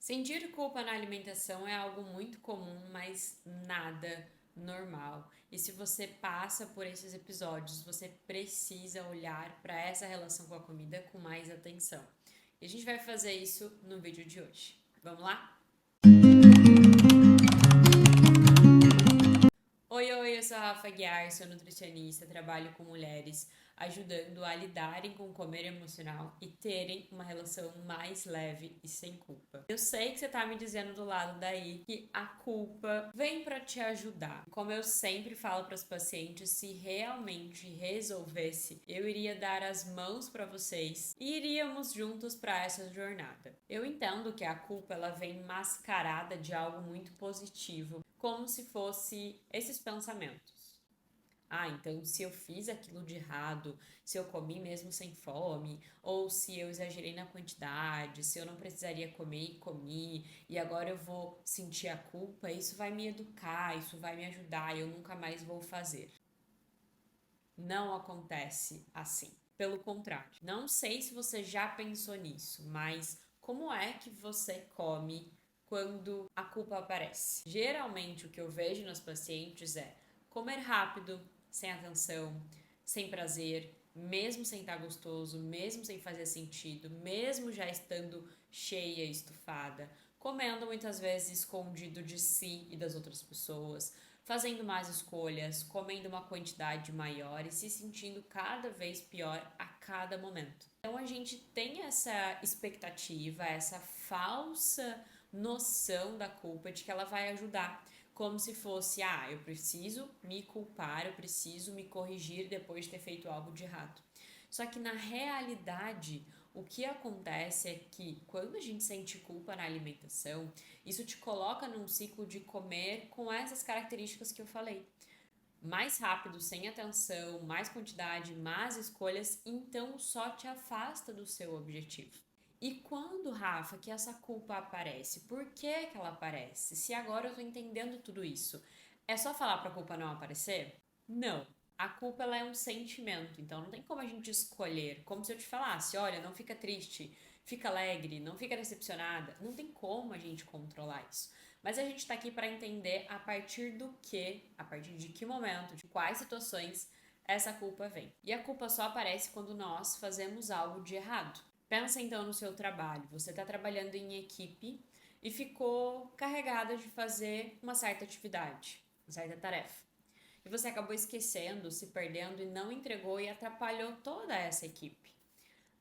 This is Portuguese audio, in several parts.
Sentir culpa na alimentação é algo muito comum, mas nada normal. E se você passa por esses episódios, você precisa olhar para essa relação com a comida com mais atenção. E a gente vai fazer isso no vídeo de hoje. Vamos lá? Oi, eu sou a Rafa Guiar, sou nutricionista, trabalho com mulheres, ajudando a lidarem com o comer emocional e terem uma relação mais leve e sem culpa. Eu sei que você tá me dizendo do lado daí que a culpa vem para te ajudar. Como eu sempre falo para os pacientes, se realmente resolvesse, eu iria dar as mãos para vocês e iríamos juntos para essa jornada. Eu entendo que a culpa ela vem mascarada de algo muito positivo, como se fosse esses pensamentos. Então se eu fiz aquilo de errado, se eu comi mesmo sem fome, ou se eu exagerei na quantidade, se eu não precisaria comer e comi, e agora eu vou sentir a culpa, isso vai me educar, isso vai me ajudar e eu nunca mais vou fazer. Não acontece assim. Pelo contrário, não sei se você já pensou nisso, mas como é que você come quando a culpa aparece? Geralmente o que eu vejo nos pacientes é comer rápido, sem atenção, sem prazer, mesmo sem estar gostoso, mesmo sem fazer sentido, mesmo já estando cheia e estufada, comendo muitas vezes escondido de si e das outras pessoas, fazendo mais escolhas, comendo uma quantidade maior e se sentindo cada vez pior a cada momento. Então a gente tem essa expectativa, essa falsa noção da culpa de que ela vai ajudar, como se fosse, eu preciso me culpar, eu preciso me corrigir depois de ter feito algo de errado. Só que na realidade, o que acontece é que quando a gente sente culpa na alimentação, isso te coloca num ciclo de comer com essas características que eu falei. Mais rápido, sem atenção, mais quantidade, más escolhas, então só te afasta do seu objetivo. E quando, Rafa, que essa culpa aparece? Por que que ela aparece? Se agora eu tô entendendo tudo isso, é só falar pra culpa não aparecer? Não. A culpa ela é um sentimento, então não tem como a gente escolher. Como se eu te falasse, olha, não fica triste, fica alegre, não fica decepcionada. Não tem como a gente controlar isso. Mas a gente tá aqui para entender a partir do que, a partir de que momento, de quais situações essa culpa vem. E a culpa só aparece quando nós fazemos algo de errado. Pensa então no seu trabalho. Você está trabalhando em equipe e ficou carregada de fazer uma certa atividade, uma certa tarefa. E você acabou esquecendo, se perdendo e não entregou e atrapalhou toda essa equipe.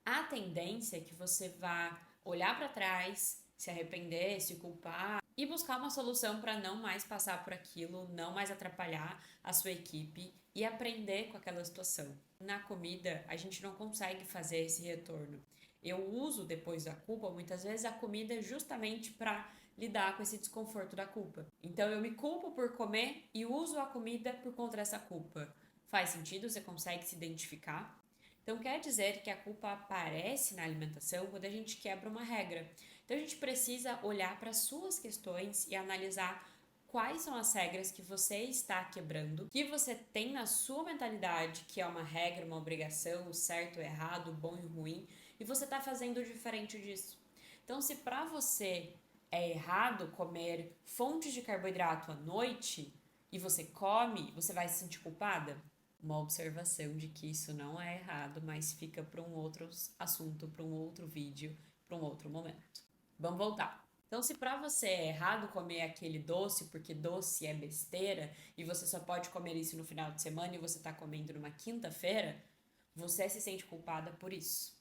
A tendência é que você vá olhar para trás, se arrepender, se culpar e buscar uma solução para não mais passar por aquilo, não mais atrapalhar a sua equipe e aprender com aquela situação. Na comida, a gente não consegue fazer esse retorno. Eu uso depois da culpa, muitas vezes, a comida justamente para lidar com esse desconforto da culpa. Então eu me culpo por comer e uso a comida por conta dessa culpa. Faz sentido? Você consegue se identificar? Então quer dizer que a culpa aparece na alimentação quando a gente quebra uma regra. Então a gente precisa olhar para suas questões e analisar quais são as regras que você está quebrando, que você tem na sua mentalidade, que é uma regra, uma obrigação, o certo, o errado, o bom e o ruim, e você está fazendo diferente disso. Então, se para você é errado comer fontes de carboidrato à noite e você come, você vai se sentir culpada? Uma observação de que isso não é errado, mas fica para um outro assunto, para um outro vídeo, para um outro momento. Vamos voltar. Então, se para você é errado comer aquele doce, porque doce é besteira, e você só pode comer isso no final de semana e você está comendo numa quinta-feira, você se sente culpada por isso.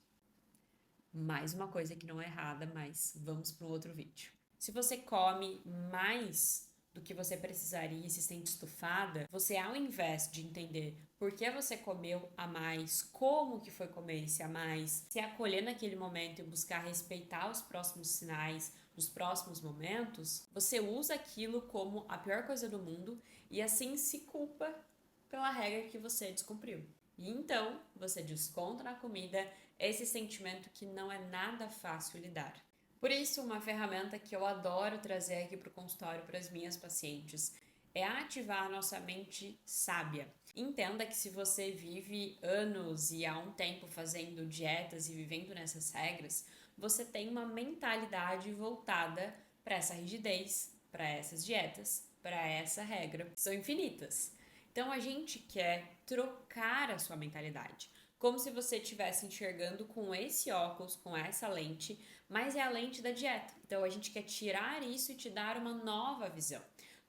Mais uma coisa que não é errada, mas vamos para um outro vídeo. Se você come mais do que você precisaria e se sente estufada, você ao invés de entender por que você comeu a mais, como que foi comer esse a mais, se acolher naquele momento e buscar respeitar os próximos sinais, os próximos momentos, você usa aquilo como a pior coisa do mundo e assim se culpa pela regra que você descumpriu. E então você desconta na comida esse sentimento que não é nada fácil lidar. Por isso, uma ferramenta que eu adoro trazer aqui para o consultório para as minhas pacientes é ativar a nossa mente sábia. Entenda que se você vive anos e há um tempo fazendo dietas e vivendo nessas regras, você tem uma mentalidade voltada para essa rigidez, para essas dietas, para essa regra, que são infinitas. Então a gente quer trocar a sua mentalidade, como se você estivesse enxergando com esse óculos, com essa lente, mas é a lente da dieta. Então a gente quer tirar isso e te dar uma nova visão.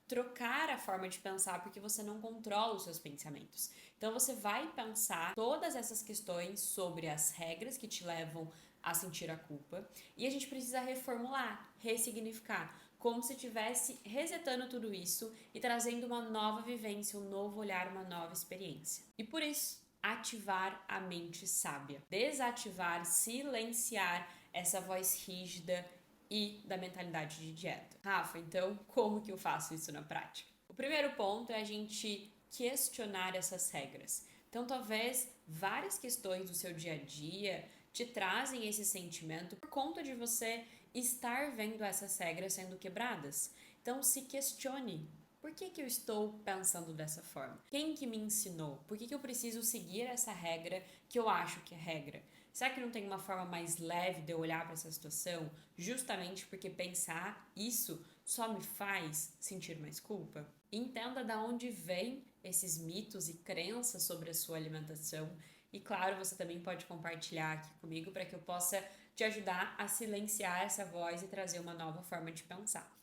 Trocar a forma de pensar porque você não controla os seus pensamentos. Então você vai pensar todas essas questões sobre as regras que te levam a sentir a culpa e a gente precisa reformular, ressignificar, como se estivesse resetando tudo isso e trazendo uma nova vivência, um novo olhar, uma nova experiência. E por isso, ativar a mente sábia, desativar, silenciar essa voz rígida e da mentalidade de dieta. Rafa, então como que eu faço isso na prática? O primeiro ponto é a gente questionar essas regras. Então, talvez várias questões do seu dia a dia te trazem esse sentimento por conta de você estar vendo essas regras sendo quebradas. Então, se questione. Por que eu estou pensando dessa forma? Quem que me ensinou? Por que eu preciso seguir essa regra que eu acho que é regra? Será que não tem uma forma mais leve de eu olhar para essa situação? Justamente porque pensar isso só me faz sentir mais culpa? Entenda de onde vêm esses mitos e crenças sobre a sua alimentação. E claro, você também pode compartilhar aqui comigo para que eu possa te ajudar a silenciar essa voz e trazer uma nova forma de pensar.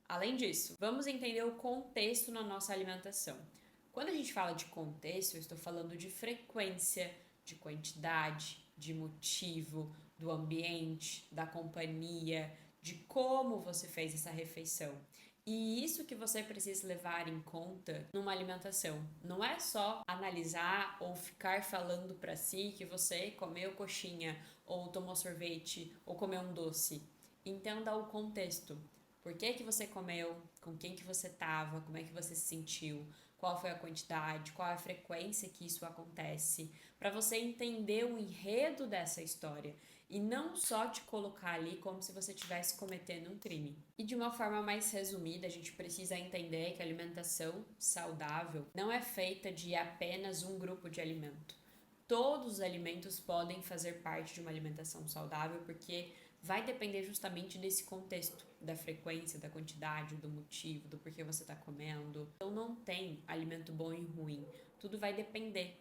Além disso, vamos entender o contexto na nossa alimentação. Quando a gente fala de contexto, eu estou falando de frequência, de quantidade, de motivo, do ambiente, da companhia, de como você fez essa refeição. E isso que você precisa levar em conta numa alimentação. Não é só analisar ou ficar falando para si que você comeu coxinha, ou tomou sorvete, ou comeu um doce. Entenda o contexto. Por que você comeu? Com quem que você estava? Como é que você se sentiu? Qual foi a quantidade? Qual é a frequência que isso acontece? Para você entender o enredo dessa história e não só te colocar ali como se você estivesse cometendo um crime. E de uma forma mais resumida, a gente precisa entender que a alimentação saudável não é feita de apenas um grupo de alimento. Todos os alimentos podem fazer parte de uma alimentação saudável porque vai depender justamente desse contexto, da frequência, da quantidade, do motivo, do porquê você está comendo. Então não tem alimento bom e ruim, tudo vai depender.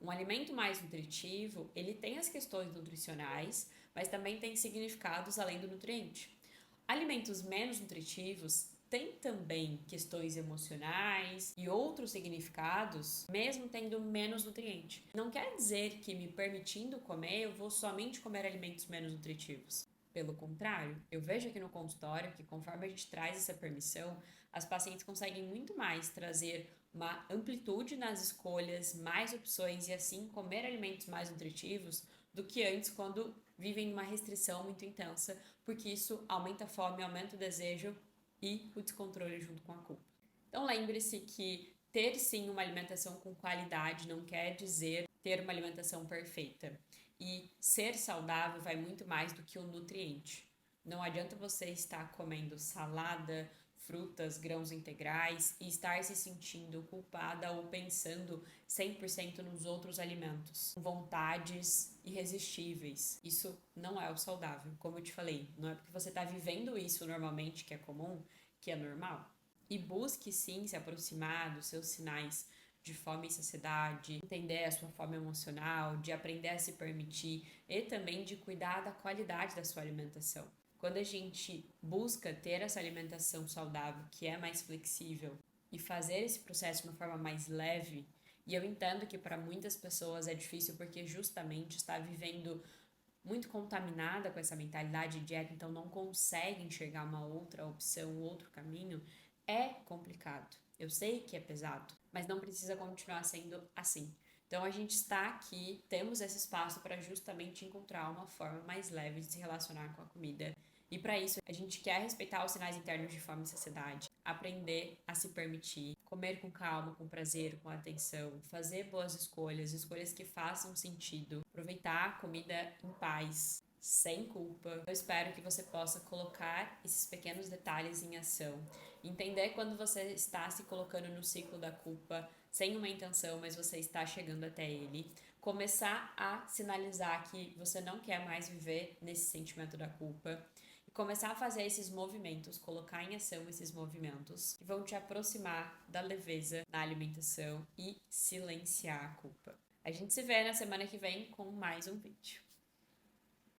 Um alimento mais nutritivo, ele tem as questões nutricionais, mas também tem significados além do nutriente. Alimentos menos nutritivos têm também questões emocionais e outros significados, mesmo tendo menos nutriente. Não quer dizer que me permitindo comer, eu vou somente comer alimentos menos nutritivos. Pelo contrário, eu vejo aqui no consultório que conforme a gente traz essa permissão, as pacientes conseguem muito mais trazer uma amplitude nas escolhas, mais opções e assim comer alimentos mais nutritivos do que antes quando vivem uma restrição muito intensa, porque isso aumenta a fome, aumenta o desejo e o descontrole junto com a culpa. Então lembre-se que ter sim uma alimentação com qualidade não quer dizer ter uma alimentação perfeita. E ser saudável vai muito mais do que o nutriente. Não adianta você estar comendo salada, frutas, grãos integrais e estar se sentindo culpada ou pensando 100% nos outros alimentos, com vontades irresistíveis. Isso não é o saudável. Como eu te falei, não é porque você está vivendo isso normalmente, que é comum, que é normal. E busque sim se aproximar dos seus sinais de fome e saciedade, entender a sua fome emocional, de aprender a se permitir e também de cuidar da qualidade da sua alimentação. Quando a gente busca ter essa alimentação saudável, que é mais flexível, e fazer esse processo de uma forma mais leve, e eu entendo que para muitas pessoas é difícil porque justamente está vivendo muito contaminada com essa mentalidade de dieta, então não consegue enxergar uma outra opção, um outro caminho, é complicado. Eu sei que é pesado, mas não precisa continuar sendo assim. Então a gente está aqui, temos esse espaço para justamente encontrar uma forma mais leve de se relacionar com a comida. E para isso, a gente quer respeitar os sinais internos de fome e saciedade, aprender a se permitir, comer com calma, com prazer, com atenção, fazer boas escolhas, escolhas que façam sentido, aproveitar a comida em paz, sem culpa. Eu espero que você possa colocar esses pequenos detalhes em ação. Entender quando você está se colocando no ciclo da culpa sem uma intenção, mas você está chegando até ele. Começar a sinalizar que você não quer mais viver nesse sentimento da culpa. E começar a fazer esses movimentos, colocar em ação esses movimentos que vão te aproximar da leveza na alimentação e silenciar a culpa. A gente se vê na semana que vem com mais um vídeo.